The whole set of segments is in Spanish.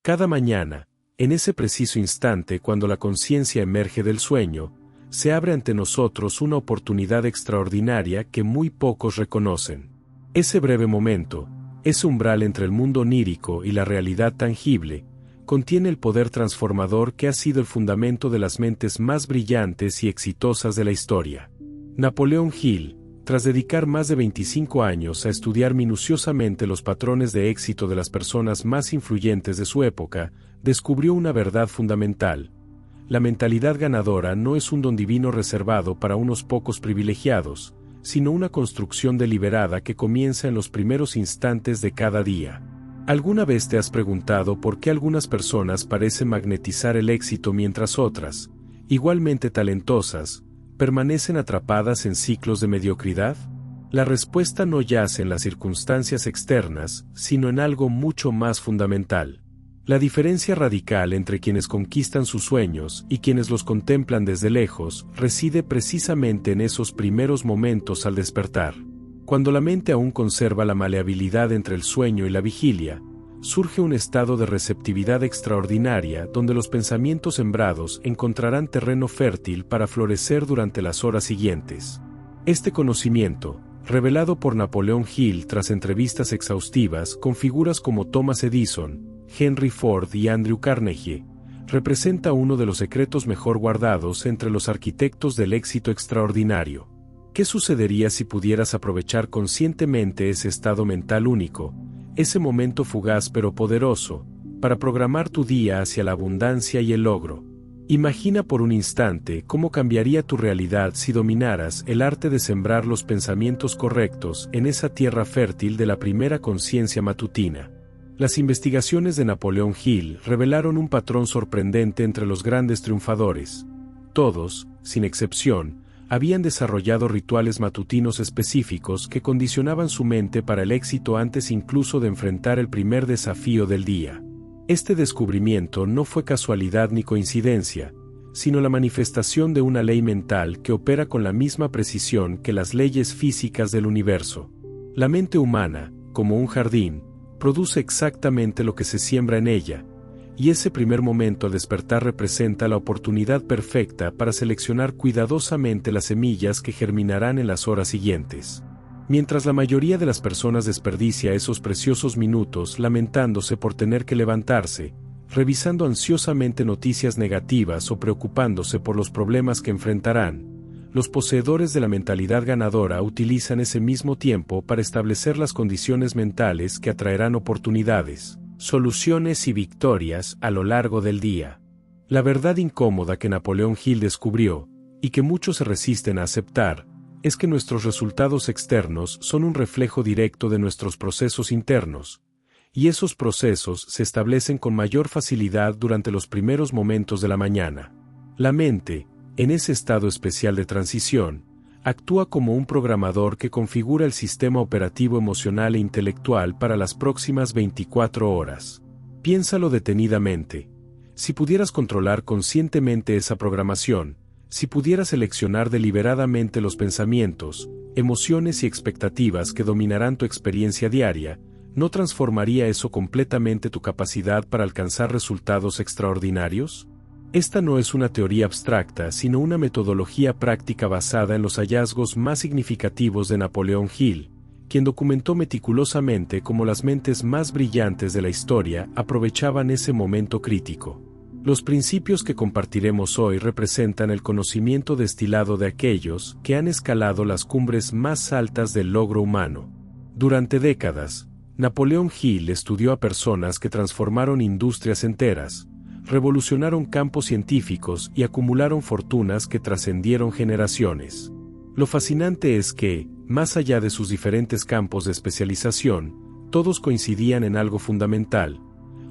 Cada mañana, en ese preciso instante cuando la conciencia emerge del sueño, se abre ante nosotros una oportunidad extraordinaria que muy pocos reconocen. Ese breve momento, ese umbral entre el mundo onírico y la realidad tangible, contiene el poder transformador que ha sido el fundamento de las mentes más brillantes y exitosas de la historia. Napoleón Hill, tras dedicar más de 25 años a estudiar minuciosamente los patrones de éxito de las personas más influyentes de su época, descubrió una verdad fundamental. La mentalidad ganadora no es un don divino reservado para unos pocos privilegiados, sino una construcción deliberada que comienza en los primeros instantes de cada día. ¿Alguna vez te has preguntado por qué algunas personas parecen magnetizar el éxito mientras otras, igualmente talentosas, permanecen atrapadas en ciclos de mediocridad? La respuesta no yace en las circunstancias externas, sino en algo mucho más fundamental. La diferencia radical entre quienes conquistan sus sueños y quienes los contemplan desde lejos reside precisamente en esos primeros momentos al despertar. Cuando la mente aún conserva la maleabilidad entre el sueño y la vigilia, surge un estado de receptividad extraordinaria donde los pensamientos sembrados encontrarán terreno fértil para florecer durante las horas siguientes. Este conocimiento, revelado por Napoleón Hill tras entrevistas exhaustivas con figuras como Thomas Edison, Henry Ford y Andrew Carnegie, representa uno de los secretos mejor guardados entre los arquitectos del éxito extraordinario. ¿Qué sucedería si pudieras aprovechar conscientemente ese estado mental único, ese momento fugaz pero poderoso, para programar tu día hacia la abundancia y el logro? Imagina por un instante cómo cambiaría tu realidad si dominaras el arte de sembrar los pensamientos correctos en esa tierra fértil de la primera conciencia matutina. Las investigaciones de Napoleón Hill revelaron un patrón sorprendente entre los grandes triunfadores. Todos, sin excepción, habían desarrollado rituales matutinos específicos que condicionaban su mente para el éxito antes incluso de enfrentar el primer desafío del día. Este descubrimiento no fue casualidad ni coincidencia, sino la manifestación de una ley mental que opera con la misma precisión que las leyes físicas del universo. La mente humana, como un jardín, produce exactamente lo que se siembra en ella, y ese primer momento al despertar representa la oportunidad perfecta para seleccionar cuidadosamente las semillas que germinarán en las horas siguientes. Mientras la mayoría de las personas desperdicia esos preciosos minutos lamentándose por tener que levantarse, revisando ansiosamente noticias negativas o preocupándose por los problemas que enfrentarán, los poseedores de la mentalidad ganadora utilizan ese mismo tiempo para establecer las condiciones mentales que atraerán oportunidades, soluciones y victorias a lo largo del día. La verdad incómoda que Napoleón Hill descubrió, y que muchos se resisten a aceptar, es que nuestros resultados externos son un reflejo directo de nuestros procesos internos, y esos procesos se establecen con mayor facilidad durante los primeros momentos de la mañana. La mente, en ese estado especial de transición, actúa como un programador que configura el sistema operativo emocional e intelectual para las próximas 24 horas. Piénsalo detenidamente. Si pudieras controlar conscientemente esa programación, si pudieras seleccionar deliberadamente los pensamientos, emociones y expectativas que dominarán tu experiencia diaria, ¿no transformaría eso completamente tu capacidad para alcanzar resultados extraordinarios? Esta no es una teoría abstracta, sino una metodología práctica basada en los hallazgos más significativos de Napoleón Hill, quien documentó meticulosamente cómo las mentes más brillantes de la historia aprovechaban ese momento crítico. Los principios que compartiremos hoy representan el conocimiento destilado de aquellos que han escalado las cumbres más altas del logro humano. Durante décadas, Napoleón Hill estudió a personas que transformaron industrias enteras, revolucionaron campos científicos y acumularon fortunas que trascendieron generaciones. Lo fascinante es que, más allá de sus diferentes campos de especialización, todos coincidían en algo fundamental.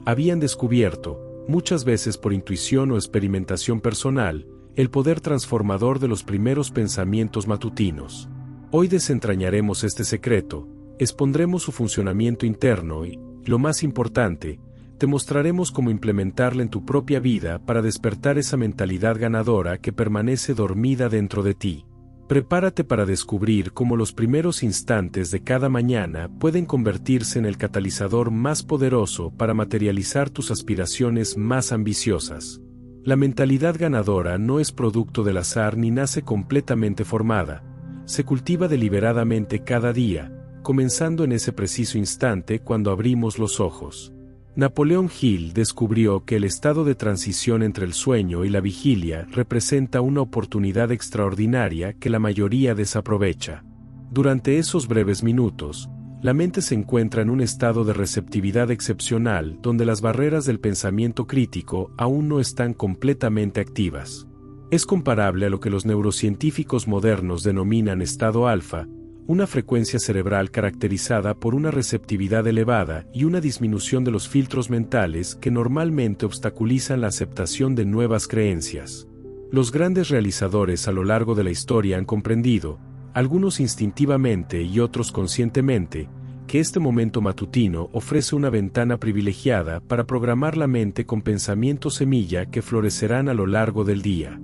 Habían descubierto, muchas veces por intuición o experimentación personal, el poder transformador de los primeros pensamientos matutinos. Hoy desentrañaremos este secreto, expondremos su funcionamiento interno y, lo más importante, te mostraremos cómo implementarla en tu propia vida para despertar esa mentalidad ganadora que permanece dormida dentro de ti. Prepárate para descubrir cómo los primeros instantes de cada mañana pueden convertirse en el catalizador más poderoso para materializar tus aspiraciones más ambiciosas. La mentalidad ganadora no es producto del azar ni nace completamente formada, se cultiva deliberadamente cada día, comenzando en ese preciso instante cuando abrimos los ojos. Napoleón Hill descubrió que el estado de transición entre el sueño y la vigilia representa una oportunidad extraordinaria que la mayoría desaprovecha. Durante esos breves minutos, la mente se encuentra en un estado de receptividad excepcional donde las barreras del pensamiento crítico aún no están completamente activas. Es comparable a lo que los neurocientíficos modernos denominan estado alfa, una frecuencia cerebral caracterizada por una receptividad elevada y una disminución de los filtros mentales que normalmente obstaculizan la aceptación de nuevas creencias. Los grandes realizadores a lo largo de la historia han comprendido, algunos instintivamente y otros conscientemente, que este momento matutino ofrece una ventana privilegiada para programar la mente con pensamientos semilla que florecerán a lo largo del día.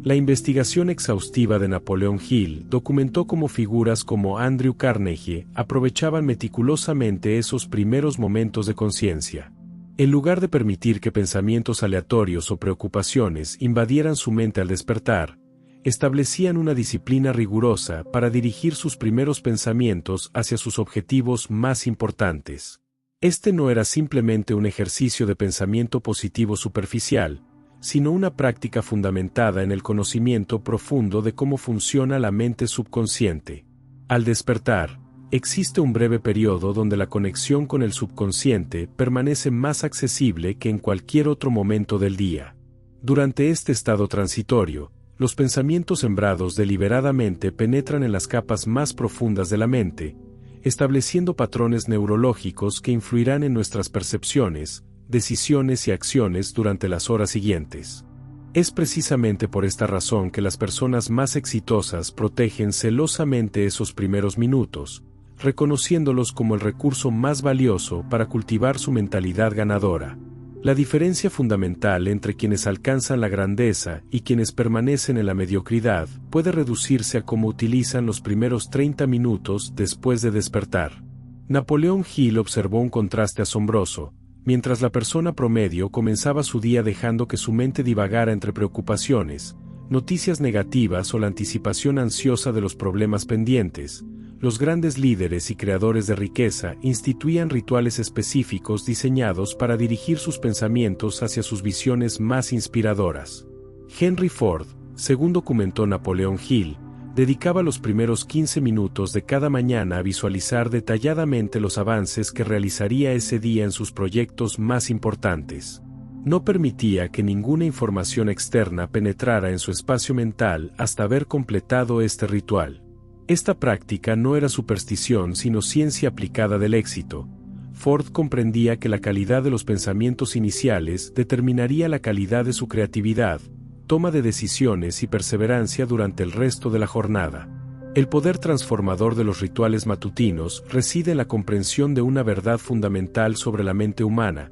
La investigación exhaustiva de Napoleón Hill documentó cómo figuras como Andrew Carnegie aprovechaban meticulosamente esos primeros momentos de conciencia. En lugar de permitir que pensamientos aleatorios o preocupaciones invadieran su mente al despertar, establecían una disciplina rigurosa para dirigir sus primeros pensamientos hacia sus objetivos más importantes. Este no era simplemente un ejercicio de pensamiento positivo superficial, sino una práctica fundamentada en el conocimiento profundo de cómo funciona la mente subconsciente. Al despertar, existe un breve periodo donde la conexión con el subconsciente permanece más accesible que en cualquier otro momento del día. Durante este estado transitorio, los pensamientos sembrados deliberadamente penetran en las capas más profundas de la mente, estableciendo patrones neurológicos que influirán en nuestras percepciones, decisiones y acciones durante las horas siguientes. Es precisamente por esta razón que las personas más exitosas protegen celosamente esos primeros minutos, reconociéndolos como el recurso más valioso para cultivar su mentalidad ganadora. La diferencia fundamental entre quienes alcanzan la grandeza y quienes permanecen en la mediocridad puede reducirse a cómo utilizan los primeros 30 minutos después de despertar. Napoleón Hill observó un contraste asombroso. Mientras la persona promedio comenzaba su día dejando que su mente divagara entre preocupaciones, noticias negativas o la anticipación ansiosa de los problemas pendientes, los grandes líderes y creadores de riqueza instituían rituales específicos diseñados para dirigir sus pensamientos hacia sus visiones más inspiradoras. Henry Ford, según documentó Napoleón Hill, dedicaba los primeros 15 minutos de cada mañana a visualizar detalladamente los avances que realizaría ese día en sus proyectos más importantes. No permitía que ninguna información externa penetrara en su espacio mental hasta haber completado este ritual. Esta práctica no era superstición sino ciencia aplicada del éxito. Ford comprendía que la calidad de los pensamientos iniciales determinaría la calidad de su creatividad, toma de decisiones y perseverancia durante el resto de la jornada. El poder transformador de los rituales matutinos reside en la comprensión de una verdad fundamental sobre la mente humana.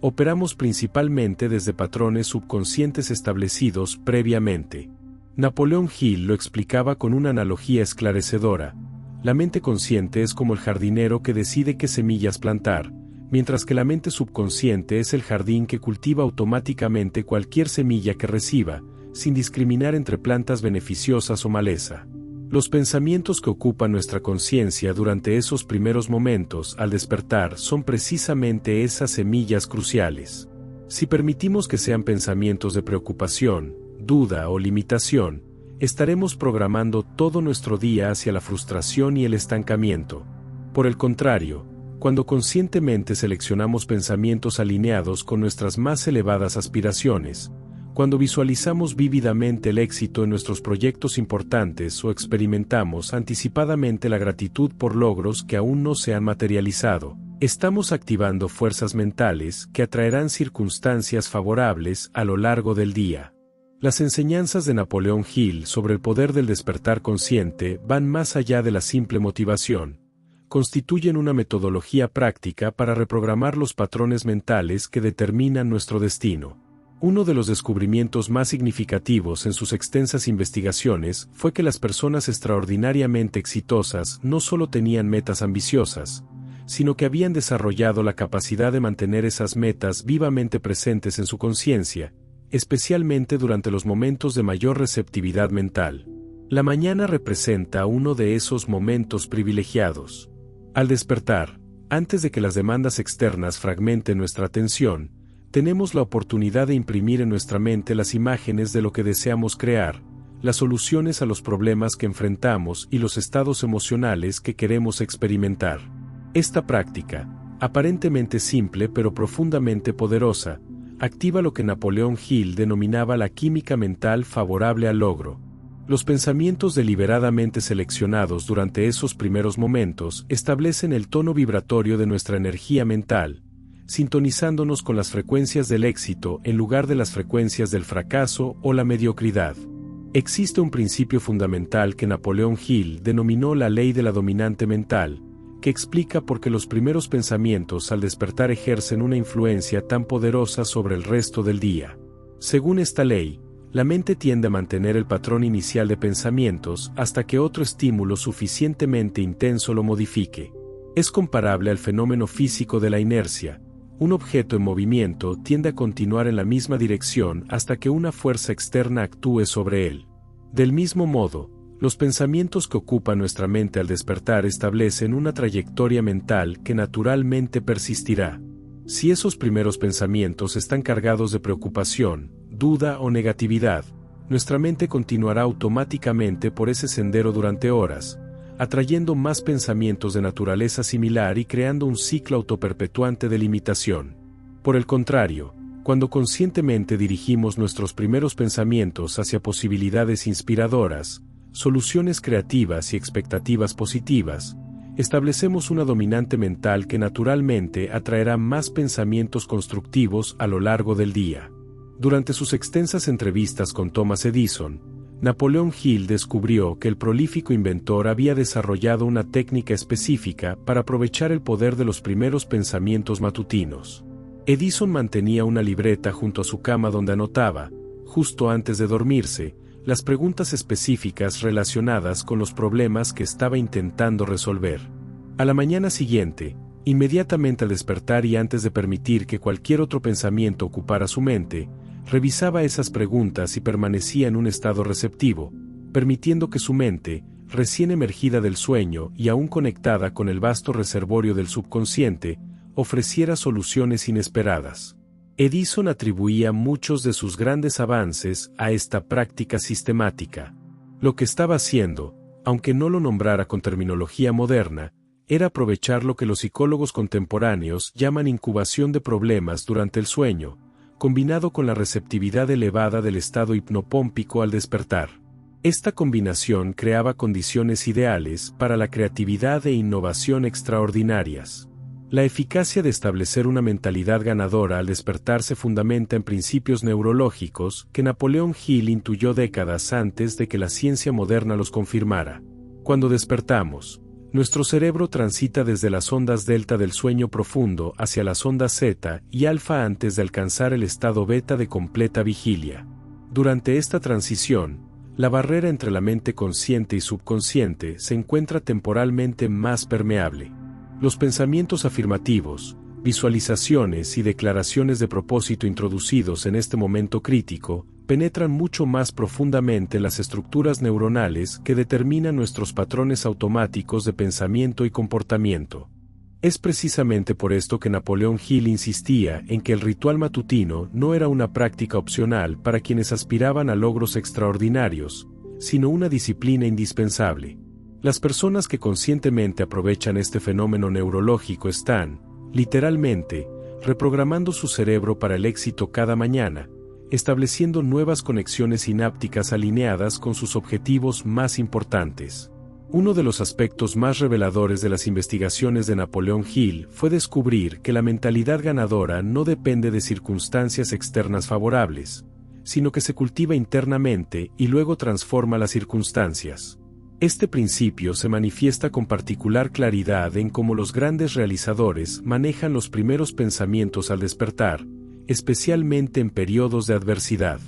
Operamos principalmente desde patrones subconscientes establecidos previamente. Napoleón Hill lo explicaba con una analogía esclarecedora. La mente consciente es como el jardinero que decide qué semillas plantar, mientras que la mente subconsciente es el jardín que cultiva automáticamente cualquier semilla que reciba, sin discriminar entre plantas beneficiosas o maleza. Los pensamientos que ocupan nuestra conciencia durante esos primeros momentos al despertar son precisamente esas semillas cruciales. Si permitimos que sean pensamientos de preocupación, duda o limitación, estaremos programando todo nuestro día hacia la frustración y el estancamiento. Por el contrario, cuando conscientemente seleccionamos pensamientos alineados con nuestras más elevadas aspiraciones, cuando visualizamos vívidamente el éxito en nuestros proyectos importantes o experimentamos anticipadamente la gratitud por logros que aún no se han materializado, estamos activando fuerzas mentales que atraerán circunstancias favorables a lo largo del día. Las enseñanzas de Napoleón Hill sobre el poder del despertar consciente van más allá de la simple motivación. Constituyen una metodología práctica para reprogramar los patrones mentales que determinan nuestro destino. Uno de los descubrimientos más significativos en sus extensas investigaciones fue que las personas extraordinariamente exitosas no solo tenían metas ambiciosas, sino que habían desarrollado la capacidad de mantener esas metas vivamente presentes en su conciencia, especialmente durante los momentos de mayor receptividad mental. La mañana representa uno de esos momentos privilegiados. Al despertar, antes de que las demandas externas fragmenten nuestra atención, tenemos la oportunidad de imprimir en nuestra mente las imágenes de lo que deseamos crear, las soluciones a los problemas que enfrentamos y los estados emocionales que queremos experimentar. Esta práctica, aparentemente simple pero profundamente poderosa, activa lo que Napoleón Hill denominaba la química mental favorable al logro. Los pensamientos deliberadamente seleccionados durante esos primeros momentos establecen el tono vibratorio de nuestra energía mental, sintonizándonos con las frecuencias del éxito en lugar de las frecuencias del fracaso o la mediocridad. Existe un principio fundamental que Napoleón Hill denominó la ley de la dominante mental, que explica por qué los primeros pensamientos al despertar ejercen una influencia tan poderosa sobre el resto del día. Según esta ley, la mente tiende a mantener el patrón inicial de pensamientos hasta que otro estímulo suficientemente intenso lo modifique. Es comparable al fenómeno físico de la inercia. Un objeto en movimiento tiende a continuar en la misma dirección hasta que una fuerza externa actúe sobre él. Del mismo modo, los pensamientos que ocupan nuestra mente al despertar establecen una trayectoria mental que naturalmente persistirá. Si esos primeros pensamientos están cargados de preocupación, duda o negatividad, nuestra mente continuará automáticamente por ese sendero durante horas, atrayendo más pensamientos de naturaleza similar y creando un ciclo autoperpetuante de limitación. Por el contrario, cuando conscientemente dirigimos nuestros primeros pensamientos hacia posibilidades inspiradoras, soluciones creativas y expectativas positivas, establecemos una dominante mental que naturalmente atraerá más pensamientos constructivos a lo largo del día. Durante sus extensas entrevistas con Thomas Edison, Napoleón Hill descubrió que el prolífico inventor había desarrollado una técnica específica para aprovechar el poder de los primeros pensamientos matutinos. Edison mantenía una libreta junto a su cama donde anotaba, justo antes de dormirse, las preguntas específicas relacionadas con los problemas que estaba intentando resolver. A la mañana siguiente, inmediatamente al despertar y antes de permitir que cualquier otro pensamiento ocupara su mente, revisaba esas preguntas y permanecía en un estado receptivo, permitiendo que su mente, recién emergida del sueño y aún conectada con el vasto reservorio del subconsciente, ofreciera soluciones inesperadas. Edison atribuía muchos de sus grandes avances a esta práctica sistemática. Lo que estaba haciendo, aunque no lo nombrara con terminología moderna, era aprovechar lo que los psicólogos contemporáneos llaman incubación de problemas durante el sueño, combinado con la receptividad elevada del estado hipnopómpico al despertar. Esta combinación creaba condiciones ideales para la creatividad e innovación extraordinarias. La eficacia de establecer una mentalidad ganadora al despertar se fundamenta en principios neurológicos que Napoleón Hill intuyó décadas antes de que la ciencia moderna los confirmara. Cuando despertamos, nuestro cerebro transita desde las ondas delta del sueño profundo hacia las ondas zeta y alfa antes de alcanzar el estado beta de completa vigilia. Durante esta transición, la barrera entre la mente consciente y subconsciente se encuentra temporalmente más permeable. Los pensamientos afirmativos, visualizaciones y declaraciones de propósito introducidos en este momento crítico, penetran mucho más profundamente en las estructuras neuronales que determinan nuestros patrones automáticos de pensamiento y comportamiento. Es precisamente por esto que Napoleón Hill insistía en que el ritual matutino no era una práctica opcional para quienes aspiraban a logros extraordinarios, sino una disciplina indispensable. Las personas que conscientemente aprovechan este fenómeno neurológico están, literalmente, reprogramando su cerebro para el éxito cada mañana, estableciendo nuevas conexiones sinápticas alineadas con sus objetivos más importantes. Uno de los aspectos más reveladores de las investigaciones de Napoleón Hill fue descubrir que la mentalidad ganadora no depende de circunstancias externas favorables, sino que se cultiva internamente y luego transforma las circunstancias. Este principio se manifiesta con particular claridad en cómo los grandes realizadores manejan los primeros pensamientos al despertar, especialmente en periodos de adversidad.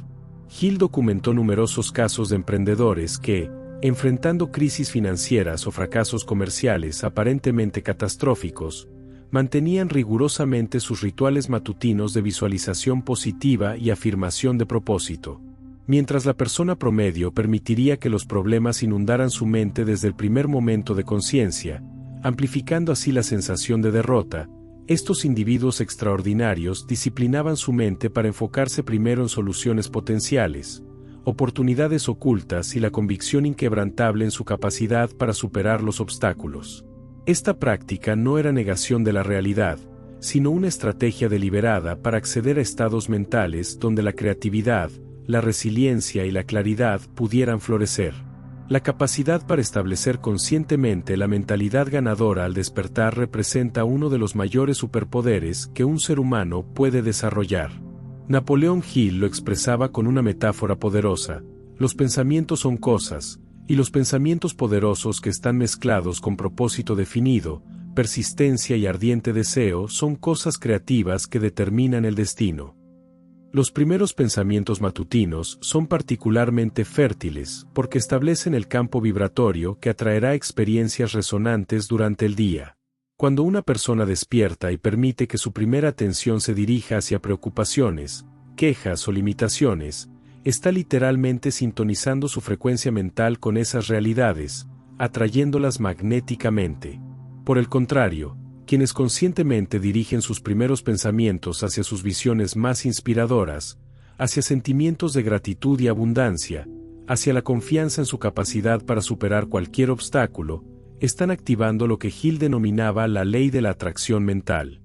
Hill documentó numerosos casos de emprendedores que, enfrentando crisis financieras o fracasos comerciales aparentemente catastróficos, mantenían rigurosamente sus rituales matutinos de visualización positiva y afirmación de propósito. Mientras la persona promedio permitiría que los problemas inundaran su mente desde el primer momento de conciencia, amplificando así la sensación de derrota, estos individuos extraordinarios disciplinaban su mente para enfocarse primero en soluciones potenciales, oportunidades ocultas y la convicción inquebrantable en su capacidad para superar los obstáculos. Esta práctica no era negación de la realidad, sino una estrategia deliberada para acceder a estados mentales donde la creatividad, la resiliencia y la claridad pudieran florecer. La capacidad para establecer conscientemente la mentalidad ganadora al despertar representa uno de los mayores superpoderes que un ser humano puede desarrollar. Napoleón Hill lo expresaba con una metáfora poderosa: los pensamientos son cosas, y los pensamientos poderosos que están mezclados con propósito definido, persistencia y ardiente deseo son cosas creativas que determinan el destino. Los primeros pensamientos matutinos son particularmente fértiles porque establecen el campo vibratorio que atraerá experiencias resonantes durante el día. Cuando una persona despierta y permite que su primera atención se dirija hacia preocupaciones, quejas o limitaciones, está literalmente sintonizando su frecuencia mental con esas realidades, atrayéndolas magnéticamente. Por el contrario, quienes conscientemente dirigen sus primeros pensamientos hacia sus visiones más inspiradoras, hacia sentimientos de gratitud y abundancia, hacia la confianza en su capacidad para superar cualquier obstáculo, están activando lo que Hill denominaba la ley de la atracción mental.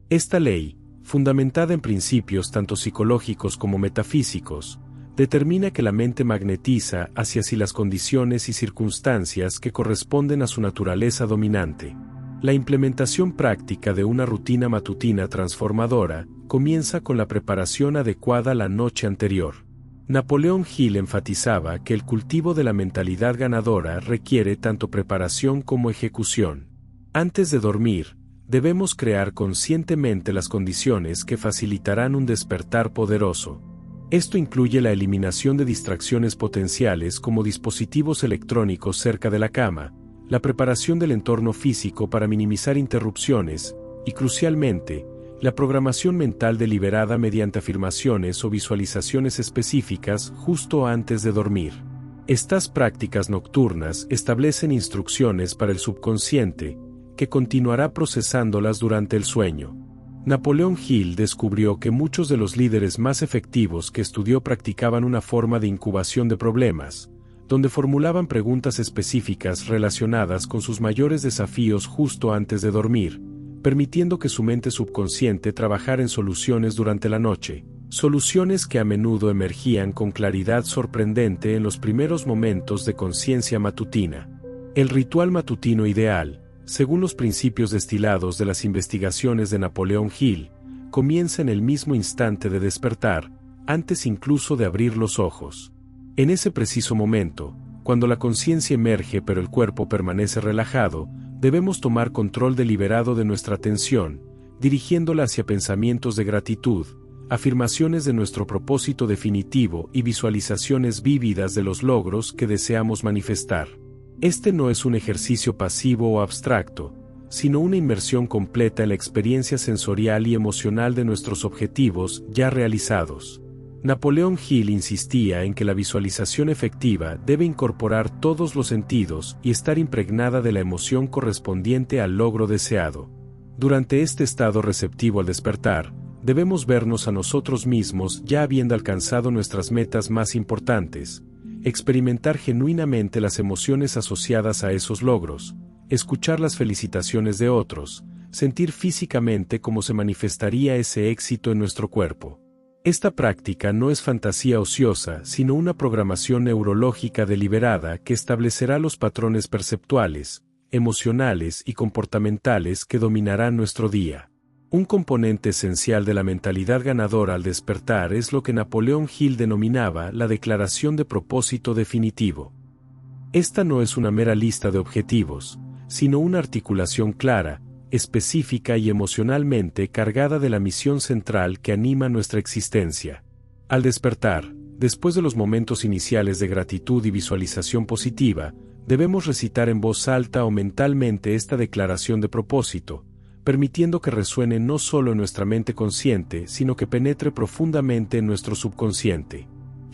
Esta ley, fundamentada en principios tanto psicológicos como metafísicos, determina que la mente magnetiza hacia sí las condiciones y circunstancias que corresponden a su naturaleza dominante. La implementación práctica de una rutina matutina transformadora comienza con la preparación adecuada la noche anterior. Napoleón Hill enfatizaba que el cultivo de la mentalidad ganadora requiere tanto preparación como ejecución. Antes de dormir, debemos crear conscientemente las condiciones que facilitarán un despertar poderoso. Esto incluye la eliminación de distracciones potenciales como dispositivos electrónicos cerca de la cama, la preparación del entorno físico para minimizar interrupciones, y crucialmente, la programación mental deliberada mediante afirmaciones o visualizaciones específicas justo antes de dormir. Estas prácticas nocturnas establecen instrucciones para el subconsciente, que continuará procesándolas durante el sueño. Napoleón Hill descubrió que muchos de los líderes más efectivos que estudió practicaban una forma de incubación de problemas, donde formulaban preguntas específicas relacionadas con sus mayores desafíos justo antes de dormir, permitiendo que su mente subconsciente trabajara en soluciones durante la noche, soluciones que a menudo emergían con claridad sorprendente en los primeros momentos de conciencia matutina. El ritual matutino ideal, según los principios destilados de las investigaciones de Napoleón Hill, comienza en el mismo instante de despertar, antes incluso de abrir los ojos. En ese preciso momento, cuando la conciencia emerge pero el cuerpo permanece relajado, debemos tomar control deliberado de nuestra atención, dirigiéndola hacia pensamientos de gratitud, afirmaciones de nuestro propósito definitivo y visualizaciones vívidas de los logros que deseamos manifestar. Este no es un ejercicio pasivo o abstracto, sino una inmersión completa en la experiencia sensorial y emocional de nuestros objetivos ya realizados. Napoleón Hill insistía en que la visualización efectiva debe incorporar todos los sentidos y estar impregnada de la emoción correspondiente al logro deseado. Durante este estado receptivo al despertar, debemos vernos a nosotros mismos ya habiendo alcanzado nuestras metas más importantes, experimentar genuinamente las emociones asociadas a esos logros, escuchar las felicitaciones de otros, sentir físicamente cómo se manifestaría ese éxito en nuestro cuerpo. Esta práctica no es fantasía ociosa, sino una programación neurológica deliberada que establecerá los patrones perceptuales, emocionales y comportamentales que dominarán nuestro día. Un componente esencial de la mentalidad ganadora al despertar es lo que Napoleón Hill denominaba la declaración de propósito definitivo. Esta no es una mera lista de objetivos, sino una articulación clara, específica y emocionalmente cargada de la misión central que anima nuestra existencia. Al despertar, después de los momentos iniciales de gratitud y visualización positiva, debemos recitar en voz alta o mentalmente esta declaración de propósito, permitiendo que resuene no solo en nuestra mente consciente, sino que penetre profundamente en nuestro subconsciente.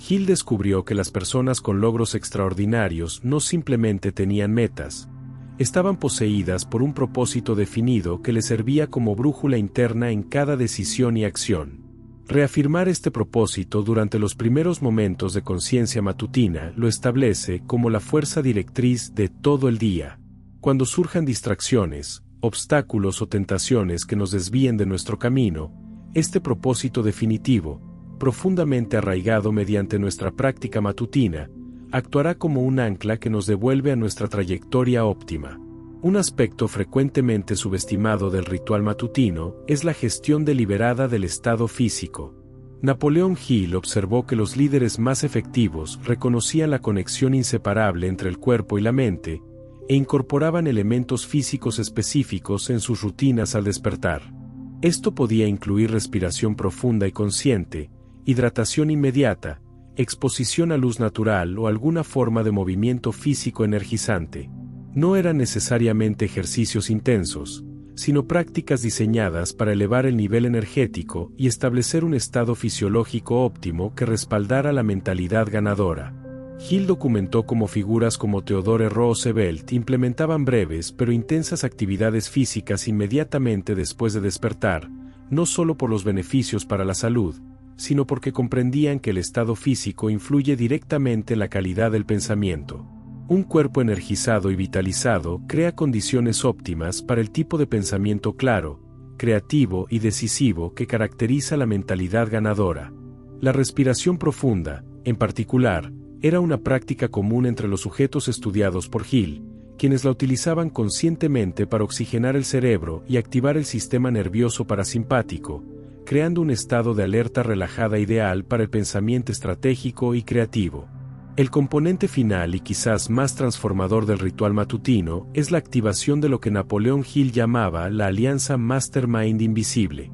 Hill descubrió que las personas con logros extraordinarios no simplemente tenían metas, estaban poseídas por un propósito definido que les servía como brújula interna en cada decisión y acción. Reafirmar este propósito durante los primeros momentos de conciencia matutina lo establece como la fuerza directriz de todo el día. Cuando surjan distracciones, obstáculos o tentaciones que nos desvíen de nuestro camino, este propósito definitivo, profundamente arraigado mediante nuestra práctica matutina, actuará como un ancla que nos devuelve a nuestra trayectoria óptima. Un aspecto frecuentemente subestimado del ritual matutino es la gestión deliberada del estado físico. Napoleón Hill observó que los líderes más efectivos reconocían la conexión inseparable entre el cuerpo y la mente, e incorporaban elementos físicos específicos en sus rutinas al despertar. Esto podía incluir respiración profunda y consciente, hidratación inmediata, exposición a luz natural o alguna forma de movimiento físico energizante. No eran necesariamente ejercicios intensos, sino prácticas diseñadas para elevar el nivel energético y establecer un estado fisiológico óptimo que respaldara la mentalidad ganadora. Hill documentó cómo figuras como Theodore Roosevelt implementaban breves pero intensas actividades físicas inmediatamente después de despertar, no solo por los beneficios para la salud, sino porque comprendían que el estado físico influye directamente en la calidad del pensamiento. Un cuerpo energizado y vitalizado crea condiciones óptimas para el tipo de pensamiento claro, creativo y decisivo que caracteriza la mentalidad ganadora. La respiración profunda, en particular, era una práctica común entre los sujetos estudiados por Hill, quienes la utilizaban conscientemente para oxigenar el cerebro y activar el sistema nervioso parasimpático, creando un estado de alerta relajada ideal para el pensamiento estratégico y creativo. El componente final y quizás más transformador del ritual matutino es la activación de lo que Napoleón Hill llamaba la alianza Mastermind Invisible.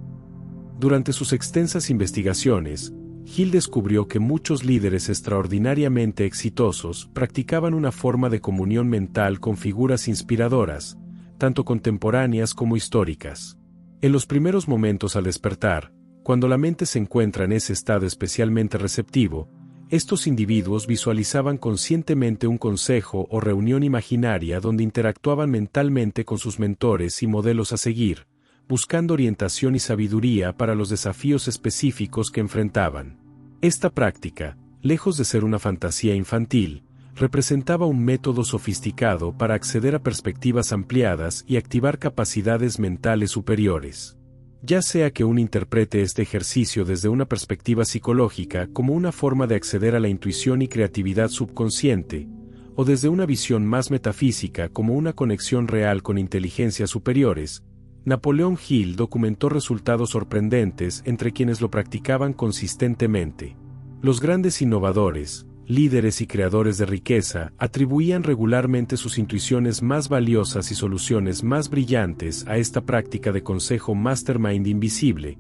Durante sus extensas investigaciones, Hill descubrió que muchos líderes extraordinariamente exitosos practicaban una forma de comunión mental con figuras inspiradoras, tanto contemporáneas como históricas. En los primeros momentos al despertar, cuando la mente se encuentra en ese estado especialmente receptivo, estos individuos visualizaban conscientemente un consejo o reunión imaginaria donde interactuaban mentalmente con sus mentores y modelos a seguir, buscando orientación y sabiduría para los desafíos específicos que enfrentaban. Esta práctica, lejos de ser una fantasía infantil, representaba un método sofisticado para acceder a perspectivas ampliadas y activar capacidades mentales superiores. Ya sea que uno interprete este ejercicio desde una perspectiva psicológica como una forma de acceder a la intuición y creatividad subconsciente, o desde una visión más metafísica como una conexión real con inteligencias superiores, Napoleón Hill documentó resultados sorprendentes entre quienes lo practicaban consistentemente. Los grandes innovadores, líderes y creadores de riqueza atribuían regularmente sus intuiciones más valiosas y soluciones más brillantes a esta práctica de consejo Mastermind invisible,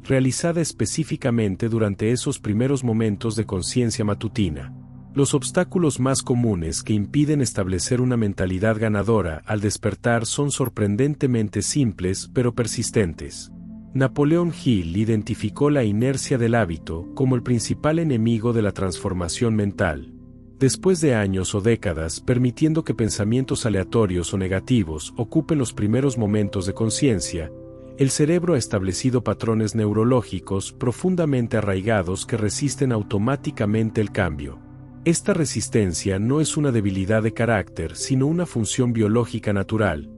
realizada específicamente durante esos primeros momentos de conciencia matutina. Los obstáculos más comunes que impiden establecer una mentalidad ganadora al despertar son sorprendentemente simples pero persistentes. Napoleón Hill identificó la inercia del hábito como el principal enemigo de la transformación mental. Después de años o décadas permitiendo que pensamientos aleatorios o negativos ocupen los primeros momentos de conciencia, el cerebro ha establecido patrones neurológicos profundamente arraigados que resisten automáticamente el cambio. Esta resistencia no es una debilidad de carácter, sino una función biológica natural.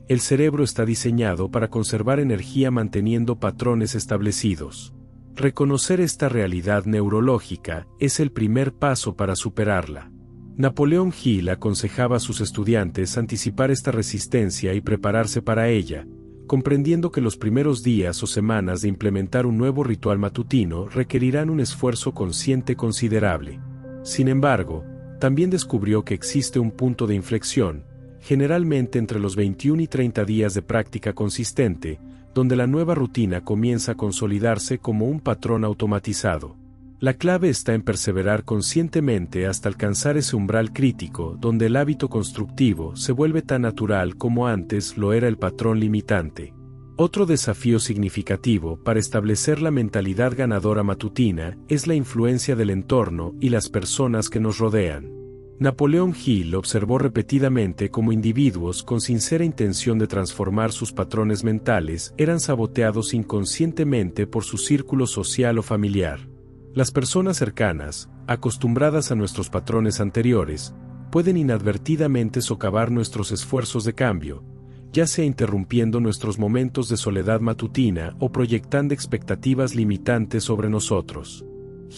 El cerebro está diseñado para conservar energía manteniendo patrones establecidos. Reconocer esta realidad neurológica es el primer paso para superarla. Napoleón Hill aconsejaba a sus estudiantes anticipar esta resistencia y prepararse para ella, comprendiendo que los primeros días o semanas de implementar un nuevo ritual matutino requerirán un esfuerzo consciente considerable. Sin embargo, también descubrió que existe un punto de inflexión, generalmente entre los 21 y 30 días de práctica consistente, donde la nueva rutina comienza a consolidarse como un patrón automatizado. La clave está en perseverar conscientemente hasta alcanzar ese umbral crítico donde el hábito constructivo se vuelve tan natural como antes lo era el patrón limitante. Otro desafío significativo para establecer la mentalidad ganadora matutina es la influencia del entorno y las personas que nos rodean. Napoleón Hill observó repetidamente cómo individuos con sincera intención de transformar sus patrones mentales eran saboteados inconscientemente por su círculo social o familiar. Las personas cercanas, acostumbradas a nuestros patrones anteriores, pueden inadvertidamente socavar nuestros esfuerzos de cambio, ya sea interrumpiendo nuestros momentos de soledad matutina o proyectando expectativas limitantes sobre nosotros.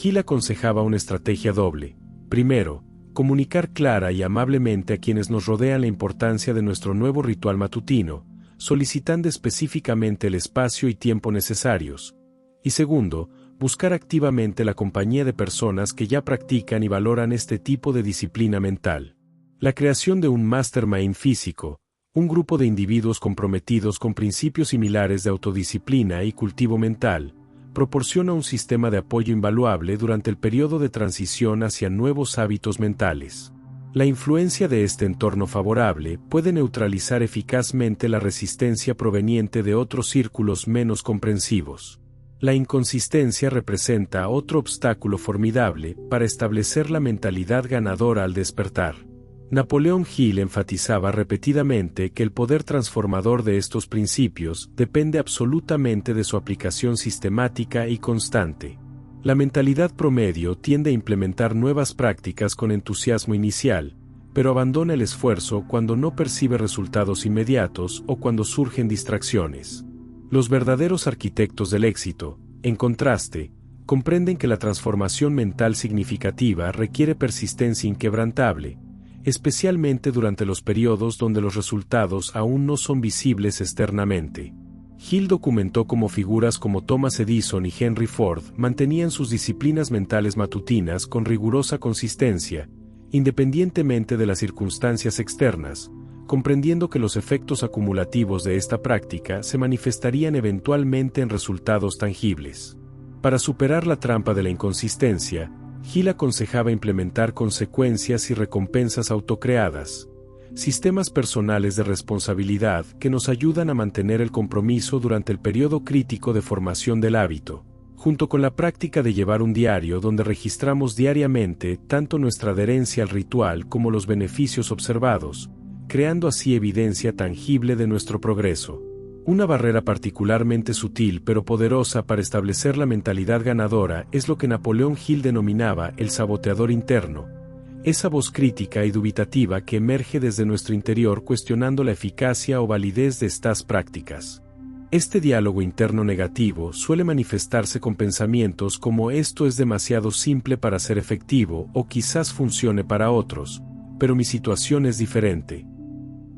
Hill aconsejaba una estrategia doble. Primero, comunicar clara y amablemente a quienes nos rodean la importancia de nuestro nuevo ritual matutino, solicitando específicamente el espacio y tiempo necesarios. Y segundo, buscar activamente la compañía de personas que ya practican y valoran este tipo de disciplina mental. La creación de un mastermind físico, un grupo de individuos comprometidos con principios similares de autodisciplina y cultivo mental, proporciona un sistema de apoyo invaluable durante el periodo de transición hacia nuevos hábitos mentales. La influencia de este entorno favorable puede neutralizar eficazmente la resistencia proveniente de otros círculos menos comprensivos. La inconsistencia representa otro obstáculo formidable para establecer la mentalidad ganadora al despertar. Napoleón Hill enfatizaba repetidamente que el poder transformador de estos principios depende absolutamente de su aplicación sistemática y constante. La mentalidad promedio tiende a implementar nuevas prácticas con entusiasmo inicial, pero abandona el esfuerzo cuando no percibe resultados inmediatos o cuando surgen distracciones. Los verdaderos arquitectos del éxito, en contraste, comprenden que la transformación mental significativa requiere persistencia inquebrantable, especialmente durante los periodos donde los resultados aún no son visibles externamente. Hill documentó cómo figuras como Thomas Edison y Henry Ford mantenían sus disciplinas mentales matutinas con rigurosa consistencia, independientemente de las circunstancias externas, comprendiendo que los efectos acumulativos de esta práctica se manifestarían eventualmente en resultados tangibles. Para superar la trampa de la inconsistencia, Hill aconsejaba implementar consecuencias y recompensas autocreadas, sistemas personales de responsabilidad que nos ayudan a mantener el compromiso durante el periodo crítico de formación del hábito, junto con la práctica de llevar un diario donde registramos diariamente tanto nuestra adherencia al ritual como los beneficios observados, creando así evidencia tangible de nuestro progreso. Una barrera particularmente sutil pero poderosa para establecer la mentalidad ganadora es lo que Napoleón Hill denominaba el saboteador interno, esa voz crítica y dubitativa que emerge desde nuestro interior cuestionando la eficacia o validez de estas prácticas. Este diálogo interno negativo suele manifestarse con pensamientos como esto es demasiado simple para ser efectivo o quizás funcione para otros, pero mi situación es diferente.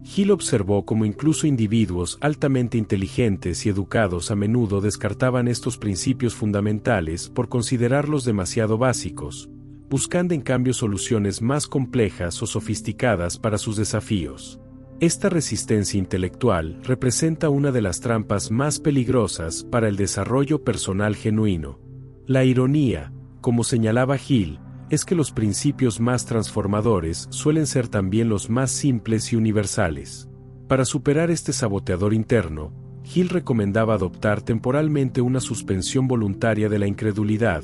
Hill observó cómo incluso individuos altamente inteligentes y educados a menudo descartaban estos principios fundamentales por considerarlos demasiado básicos, buscando en cambio soluciones más complejas o sofisticadas para sus desafíos. Esta resistencia intelectual representa una de las trampas más peligrosas para el desarrollo personal genuino. La ironía, como señalaba Hill, es que los principios más transformadores suelen ser también los más simples y universales. Para superar este saboteador interno, Hill recomendaba adoptar temporalmente una suspensión voluntaria de la incredulidad,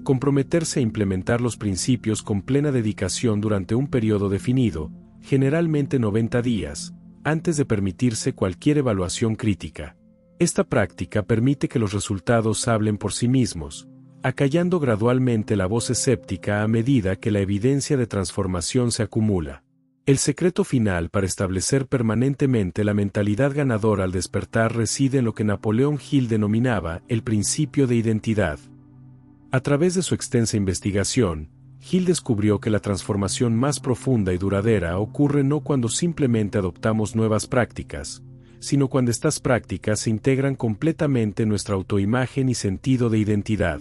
comprometerse a implementar los principios con plena dedicación durante un periodo definido, generalmente 90 días, antes de permitirse cualquier evaluación crítica. Esta práctica permite que los resultados hablen por sí mismos, acallando gradualmente la voz escéptica a medida que la evidencia de transformación se acumula. El secreto final para establecer permanentemente la mentalidad ganadora al despertar reside en lo que Napoleón Hill denominaba el principio de identidad. A través de su extensa investigación, Hill descubrió que la transformación más profunda y duradera ocurre no cuando simplemente adoptamos nuevas prácticas, sino cuando estas prácticas se integran completamente en nuestra autoimagen y sentido de identidad.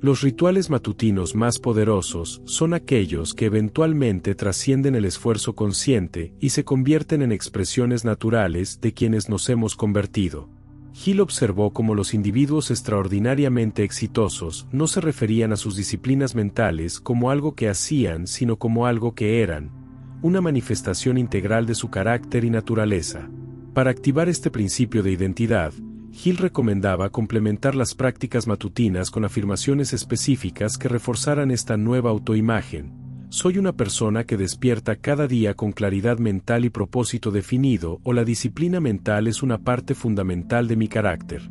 Los rituales matutinos más poderosos son aquellos que eventualmente trascienden el esfuerzo consciente y se convierten en expresiones naturales de quienes nos hemos convertido. Hill observó cómo los individuos extraordinariamente exitosos no se referían a sus disciplinas mentales como algo que hacían, sino como algo que eran, una manifestación integral de su carácter y naturaleza. Para activar este principio de identidad, Hill recomendaba complementar las prácticas matutinas con afirmaciones específicas que reforzaran esta nueva autoimagen. Soy una persona que despierta cada día con claridad mental y propósito definido, o la disciplina mental es una parte fundamental de mi carácter.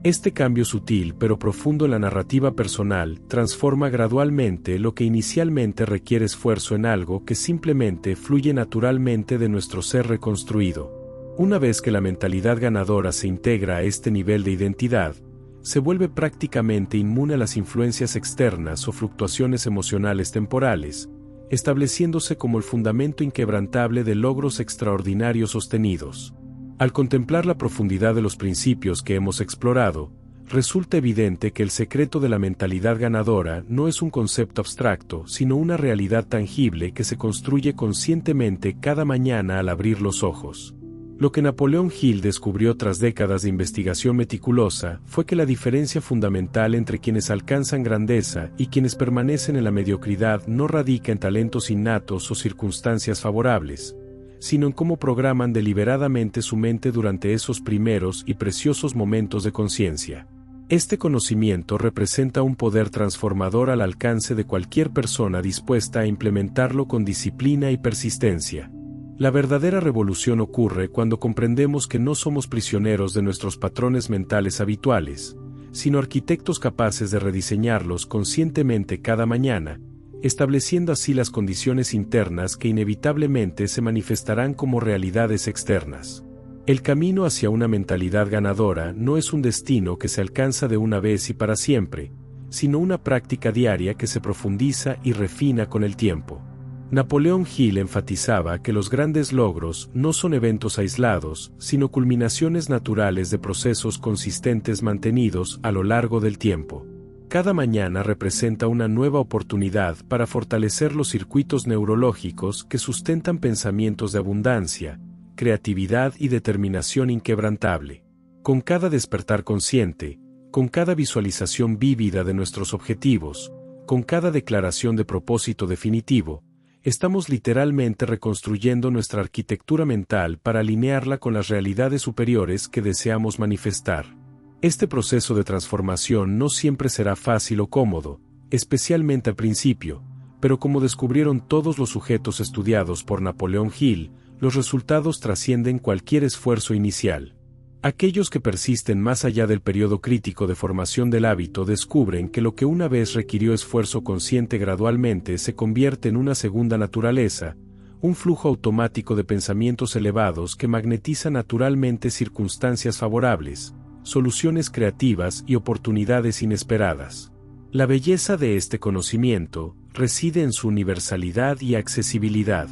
Este cambio sutil pero profundo en la narrativa personal transforma gradualmente lo que inicialmente requiere esfuerzo en algo que simplemente fluye naturalmente de nuestro ser reconstruido. Una vez que la mentalidad ganadora se integra a este nivel de identidad, se vuelve prácticamente inmune a las influencias externas o fluctuaciones emocionales temporales, estableciéndose como el fundamento inquebrantable de logros extraordinarios sostenidos. Al contemplar la profundidad de los principios que hemos explorado, resulta evidente que el secreto de la mentalidad ganadora no es un concepto abstracto, sino una realidad tangible que se construye conscientemente cada mañana al abrir los ojos. Lo que Napoleón Hill descubrió tras décadas de investigación meticulosa fue que la diferencia fundamental entre quienes alcanzan grandeza y quienes permanecen en la mediocridad no radica en talentos innatos o circunstancias favorables, sino en cómo programan deliberadamente su mente durante esos primeros y preciosos momentos de conciencia. Este conocimiento representa un poder transformador al alcance de cualquier persona dispuesta a implementarlo con disciplina y persistencia. La verdadera revolución ocurre cuando comprendemos que no somos prisioneros de nuestros patrones mentales habituales, sino arquitectos capaces de rediseñarlos conscientemente cada mañana, estableciendo así las condiciones internas que inevitablemente se manifestarán como realidades externas. El camino hacia una mentalidad ganadora no es un destino que se alcanza de una vez y para siempre, sino una práctica diaria que se profundiza y refina con el tiempo. Napoleón Hill enfatizaba que los grandes logros no son eventos aislados, sino culminaciones naturales de procesos consistentes mantenidos a lo largo del tiempo. Cada mañana representa una nueva oportunidad para fortalecer los circuitos neurológicos que sustentan pensamientos de abundancia, creatividad y determinación inquebrantable. Con cada despertar consciente, con cada visualización vívida de nuestros objetivos, con cada declaración de propósito definitivo, estamos literalmente reconstruyendo nuestra arquitectura mental para alinearla con las realidades superiores que deseamos manifestar. Este proceso de transformación no siempre será fácil o cómodo, especialmente al principio, pero como descubrieron todos los sujetos estudiados por Napoleón Hill, los resultados trascienden cualquier esfuerzo inicial. Aquellos que persisten más allá del periodo crítico de formación del hábito descubren que lo que una vez requirió esfuerzo consciente gradualmente se convierte en una segunda naturaleza, un flujo automático de pensamientos elevados que magnetiza naturalmente circunstancias favorables, soluciones creativas y oportunidades inesperadas. La belleza de este conocimiento reside en su universalidad y accesibilidad.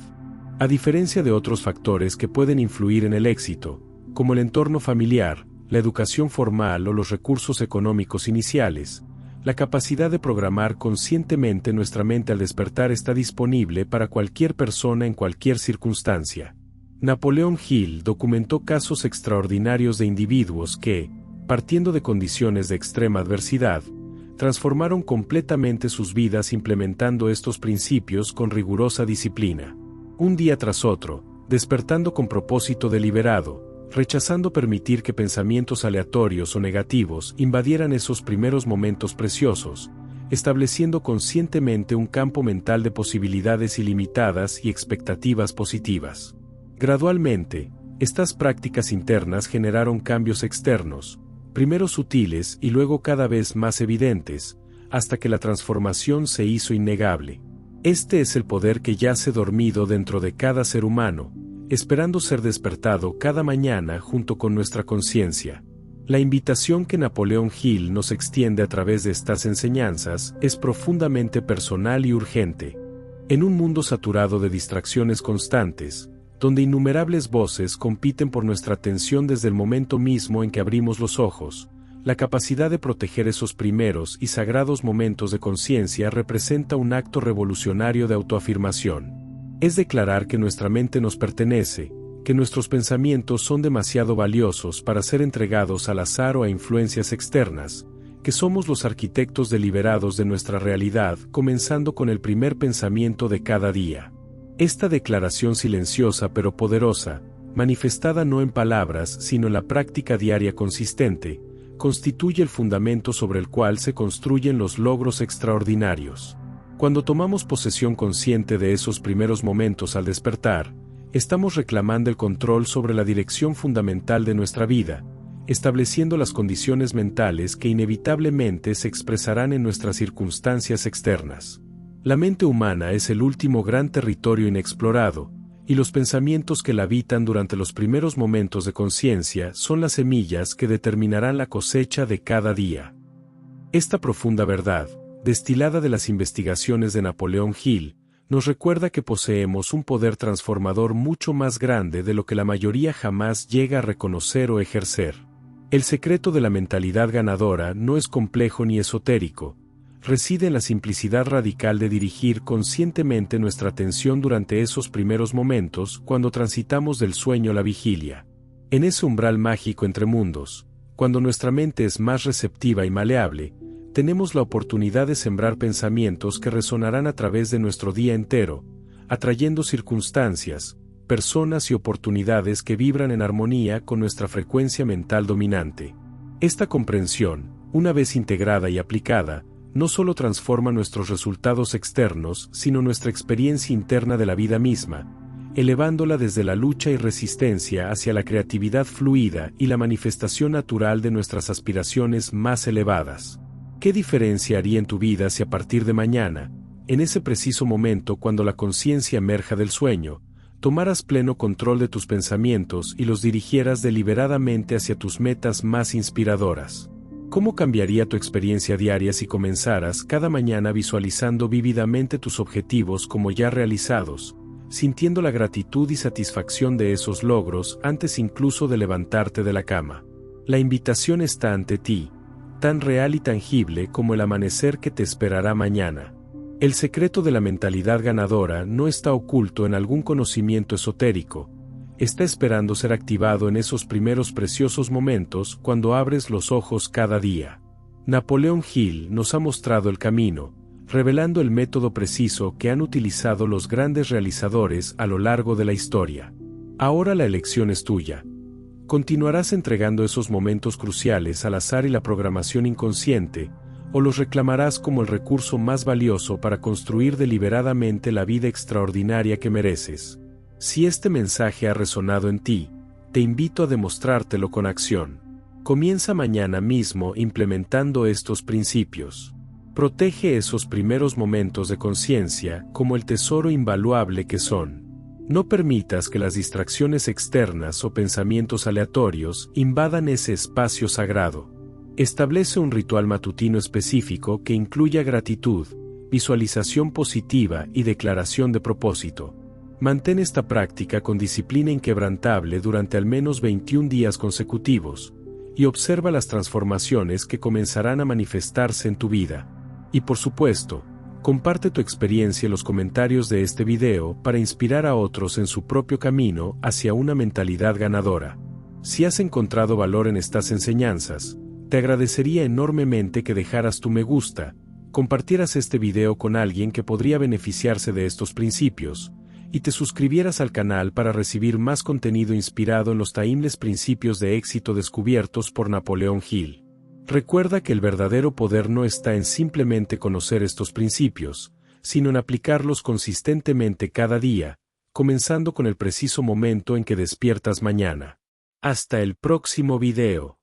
A diferencia de otros factores que pueden influir en el éxito, como el entorno familiar, la educación formal o los recursos económicos iniciales, la capacidad de programar conscientemente nuestra mente al despertar está disponible para cualquier persona en cualquier circunstancia. Napoleón Hill documentó casos extraordinarios de individuos que, partiendo de condiciones de extrema adversidad, transformaron completamente sus vidas implementando estos principios con rigurosa disciplina. Un día tras otro, despertando con propósito deliberado, rechazando permitir que pensamientos aleatorios o negativos invadieran esos primeros momentos preciosos, estableciendo conscientemente un campo mental de posibilidades ilimitadas y expectativas positivas. Gradualmente, estas prácticas internas generaron cambios externos, primero sutiles y luego cada vez más evidentes, hasta que la transformación se hizo innegable. Este es el poder que yace dormido dentro de cada ser humano, esperando ser despertado cada mañana junto con nuestra conciencia. La invitación que Napoleón Hill nos extiende a través de estas enseñanzas es profundamente personal y urgente. En un mundo saturado de distracciones constantes, donde innumerables voces compiten por nuestra atención desde el momento mismo en que abrimos los ojos, La capacidad de proteger esos primeros y sagrados momentos de conciencia representa un acto revolucionario de autoafirmación. Es declarar que nuestra mente nos pertenece, que nuestros pensamientos son demasiado valiosos para ser entregados al azar o a influencias externas, que somos los arquitectos deliberados de nuestra realidad, comenzando con el primer pensamiento de cada día. Esta declaración silenciosa pero poderosa, manifestada no en palabras sino en la práctica diaria consistente, constituye el fundamento sobre el cual se construyen los logros extraordinarios. Cuando tomamos posesión consciente de esos primeros momentos al despertar, estamos reclamando el control sobre la dirección fundamental de nuestra vida, estableciendo las condiciones mentales que inevitablemente se expresarán en nuestras circunstancias externas. La mente humana es el último gran territorio inexplorado, y los pensamientos que la habitan durante los primeros momentos de conciencia son las semillas que determinarán la cosecha de cada día. Esta profunda verdad, destilada de las investigaciones de Napoleón Hill, nos recuerda que poseemos un poder transformador mucho más grande de lo que la mayoría jamás llega a reconocer o ejercer. El secreto de la mentalidad ganadora no es complejo ni esotérico, reside en la simplicidad radical de dirigir conscientemente nuestra atención durante esos primeros momentos cuando transitamos del sueño a la vigilia. En ese umbral mágico entre mundos, cuando nuestra mente es más receptiva y maleable, tenemos la oportunidad de sembrar pensamientos que resonarán a través de nuestro día entero, atrayendo circunstancias, personas y oportunidades que vibran en armonía con nuestra frecuencia mental dominante. Esta comprensión, una vez integrada y aplicada, no solo transforma nuestros resultados externos, sino nuestra experiencia interna de la vida misma, elevándola desde la lucha y resistencia hacia la creatividad fluida y la manifestación natural de nuestras aspiraciones más elevadas. ¿Qué diferencia haría en tu vida si a partir de mañana, en ese preciso momento cuando la conciencia emerja del sueño, tomaras pleno control de tus pensamientos y los dirigieras deliberadamente hacia tus metas más inspiradoras? ¿Cómo cambiaría tu experiencia diaria si comenzaras cada mañana visualizando vívidamente tus objetivos como ya realizados, sintiendo la gratitud y satisfacción de esos logros antes incluso de levantarte de la cama? La invitación está ante ti, tan real y tangible como el amanecer que te esperará mañana. El secreto de la mentalidad ganadora no está oculto en algún conocimiento esotérico, está esperando ser activado en esos primeros preciosos momentos cuando abres los ojos cada día. Napoleón Hill nos ha mostrado el camino, revelando el método preciso que han utilizado los grandes realizadores a lo largo de la historia. Ahora la elección es tuya. ¿Continuarás entregando esos momentos cruciales al azar y la programación inconsciente, o los reclamarás como el recurso más valioso para construir deliberadamente la vida extraordinaria que mereces? Si este mensaje ha resonado en ti, te invito a demostrártelo con acción. Comienza mañana mismo implementando estos principios. Protege esos primeros momentos de conciencia como el tesoro invaluable que son. No permitas que las distracciones externas o pensamientos aleatorios invadan ese espacio sagrado. Establece un ritual matutino específico que incluya gratitud, visualización positiva y declaración de propósito. Mantén esta práctica con disciplina inquebrantable durante al menos 21 días consecutivos, y observa las transformaciones que comenzarán a manifestarse en tu vida. Y por supuesto, comparte tu experiencia en los comentarios de este video para inspirar a otros en su propio camino hacia una mentalidad ganadora. Si has encontrado valor en estas enseñanzas, te agradecería enormemente que dejaras tu me gusta, compartieras este video con alguien que podría beneficiarse de estos principios, y te suscribieras al canal para recibir más contenido inspirado en los taimles principios de éxito descubiertos por Napoleón Hill. Recuerda que el verdadero poder no está en simplemente conocer estos principios, sino en aplicarlos consistentemente cada día, comenzando con el preciso momento en que despiertas mañana. Hasta el próximo video.